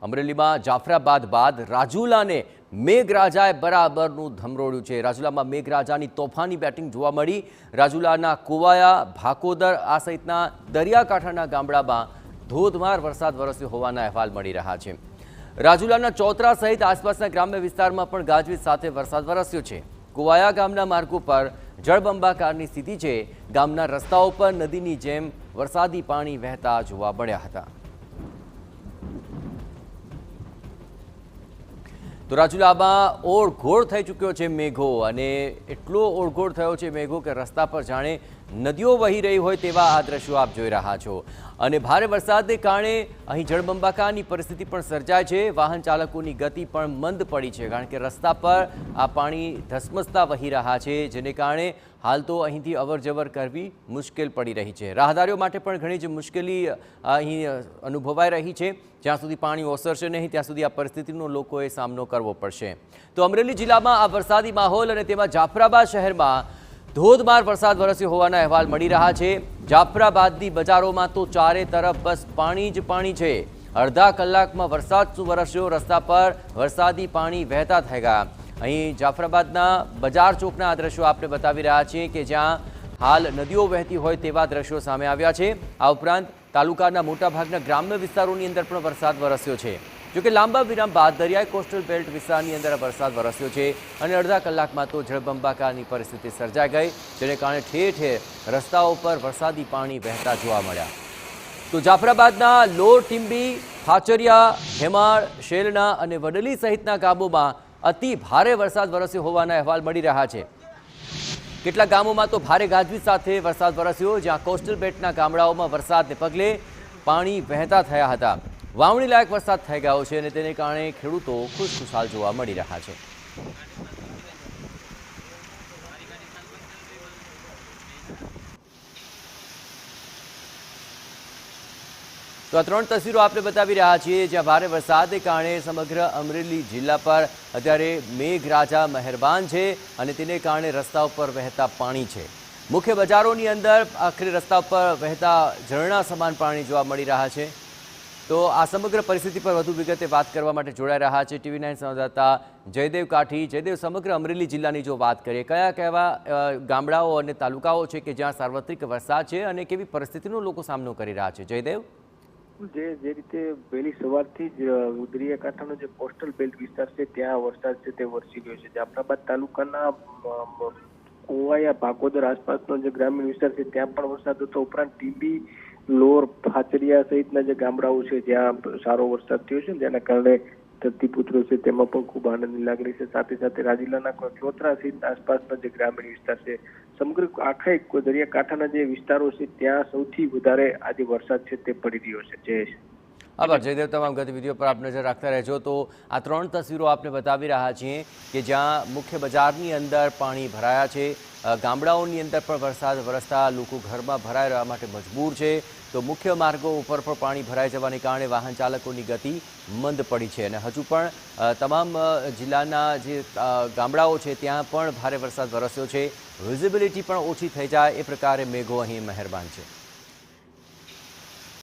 અમરેલીમાં જાફરાબાદ બાદ રાજુલાને મેઘરાજાએ બરાબરનું ધમરોળ્યું છે। રાજુલામાં મેઘરાજાની તોફાની બેટિંગ જોવા મળી। રાજુલાના કુવાયા, ભાકોદર આ સહિતના દરિયાકાંઠાના ગામડામાં ધોધમાર વરસાદ વરસ્યો હોવાના અહેવાલ મળી રહ્યા છે। રાજુલાના ચોતરા સહિત આસપાસના ગ્રામ્ય વિસ્તારમાં પણ ગાજવીજ સાથે વરસાદ વરસ્યો છે। કુવાયા ગામના માર્ગો પર જળબંબાકારની સ્થિતિ છે। ગામના રસ્તાઓ પર નદીની જેમ વરસાદી પાણી વહેતા જોવા મળ્યા હતા। તો રાજુલામાં ઓળઘોળ થઈ ચૂક્યો છે મેઘો, અને એટલો ઓળઘોળ થયો છે મેઘો કે રસ્તા પર જાણે નદીઓ વહી રહી હોય તેવા આ દ્રશ્યો આપ જોઈ રહ્યા છો। અને ભારે વરસાદને કારણે અહીં જળબંબાકારની પરિસ્થિતિ પણ સર્જાય છે। વાહન ચાલકોની ગતિ પણ મંદ પડી છે, કારણ કે રસ્તા પર આ પાણી ધસમસતા વહી રહ્યા છે, જેને કારણે હાલ તો અહીંથી અવરજવર કરવી મુશ્કેલ પડી રહી છે। રાહદારીઓ માટે પણ ઘણી જ મુશ્કેલી અહીં અનુભવાઈ રહી છે। જ્યાં સુધી પાણી ઓસરશે નહીં ત્યાં સુધી આ પરિસ્થિતિનો લોકોએ સામનો કરવો પડશે। તો અમરેલી જિલ્લામાં આ વરસાદી માહોલ અને તેમાં જાફરાબાદ શહેરમાં ધોધમાર વરસાદ વરસ્યો હોવાના અહેવાલ મળી રહ્યા છે। જાફરાબાદની બજારોમાં તો ચારે તરફ બસ પાણી જ પાણી છે। અડધા કલાકમાં વરસાદ વરસ્યો, રસ્તા પર વરસાદી પાણી વહેતા થઈ ગયા। અહીં જાફરાબાદના બજાર ચોકના આ દ્રશ્યો આપણે બતાવી રહ્યા છીએ કે જ્યાં હાલ નદીઓ વહેતી હોય તેવા દ્રશ્યો સામે આવ્યા છે। આ ઉપરાંત તાલુકાના મોટાભાગના ગ્રામ્ય વિસ્તારોની અંદર પણ વરસાદ વરસ્યો છે। જોકે લાંબા વિરામ બાદ દરિયાઈ કોસ્ટલ બેલ્ટ વિસ્તારની અંદર વરસાદ વરસ્યો છે અને અડધા કલાકમાં તો જળબંબાકારની પરિસ્થિતિ સર્જાઈ ગઈ, જેને કારણે ઠેર ઠેર રસ્તાઓ પર વરસાદી પાણી વહેતા જોવા મળ્યા। તો જાફરાબાદના લોર ટીંબી, ખાચરિયા, હેમાળ, શેલના અને વડલી સહિતના ગામોમાં અતિ ભારે વરસાદ વરસ્યો હોવાના અહેવાલ મળી રહ્યા છે। કેટલાક ગામોમાં તો ભારે ગાજવીજ સાથે વરસાદ વરસ્યો, જ્યાં કોસ્ટલ બેલ્ટના ગામડાઓમાં વરસાદને પગલે પાણી વહેતા થયા હતા। વાવણી લાયક વરસાદ થઈ ગયો છે અને તેને કારણે ખેડૂતો ખુશખુશાલ જોવા મળી રહ્યા છે। તો આ ત્રણ તસવીરો આપણે બતાવી રહ્યા છીએ, જ્યાં ભારે વરસાદને કારણે સમગ્ર અમરેલી જિલ્લા પર અત્યારે મેઘરાજા મહેરબાન છે અને તેને કારણે રસ્તા ઉપર વહેતા પાણી છે। મુખ્ય બજારોની અંદર આખરે રસ્તા પર વહેતા ઝરણા સમાન પાણી જોવા મળી રહ્યા છે। તો આ સમગ્ર પરિસ્થિતિ પર વધુ વિગતે વાત કરવા માટે જોડાઈ રહ્યા છે TV9 સંવાદદાતા જયદેવ કાઠી। જયદેવ, સમગ્ર અમરેલી જિલ્લાની જો વાત કરીએ, કયા કયા ગામડાઓ અને તાલુકાઓ છે કે જ્યાં સાર્વત્રિક વરસાદ છે અને કેવી પરિસ્થિતિનો લોકો સામનો કરી રહ્યા છે? જયદેવ, જે રીતે વહેલી સવારથી જ દરિયાકાંઠાનો જે કોસ્ટલ બેલ્ટ વિસ્તાર છે ત્યાં વરસાદ છે તે વરસી ગયો છે। જાફરાબાદ તાલુકાના કોવાયા, ભાકોદર આસપાસનો જે ગ્રામીણ વિસ્તાર છે ત્યાં પણ વરસાદ હતો। ઉપરાંત ટીબી, લોર, ખાચરિયા સહિતના જે ગામડાઓ છે જ્યાં સારો વરસાદ થયો છે, જેના કારણે ધરતીપુત્રો છે તેમાં પણ ખૂબ આનંદની લાગણી છે। સાથે સાથે રાજુલાના ચોતરા સહિત આસપાસના જે ગ્રામીણ વિસ્તાર છે, સમગ્ર આખા દરિયાકાંઠાના જે વિસ્તારો છે ત્યાં સૌથી વધારે આજે વરસાદ છે તે પડી રહ્યો છે। જયેશ, આભાર જયદેવ, તમામ ગતિવિધિઓ પર આપ નજર રાખતા રહેજો। તો આ ત્રણ તસવીરો આપણે બતાવી રહ્યા છીએ કે જ્યાં મુખ્ય બજારની અંદર પાણી ભરાયા છે, ગામડાઓની અંદર પણ વરસાદ વરસતા લોકો ઘરમાં ભરાઈ રહેવા માટે મજબૂર છે। તો મુખ્ય માર્ગો ઉપર પણ પાણી ભરાઈ જવાને કારણે વાહન ચાલકોની ગતિ મંદ પડી છે અને હજુ પણ તમામ જિલ્લાના જે ગામડાઓ છે ત્યાં પણ ભારે વરસાદ વરસ્યો છે। વિઝિબિલિટી પણ ઓછી થઈ જાય એ પ્રકારે મેઘો અહીં મહેરબાન છે।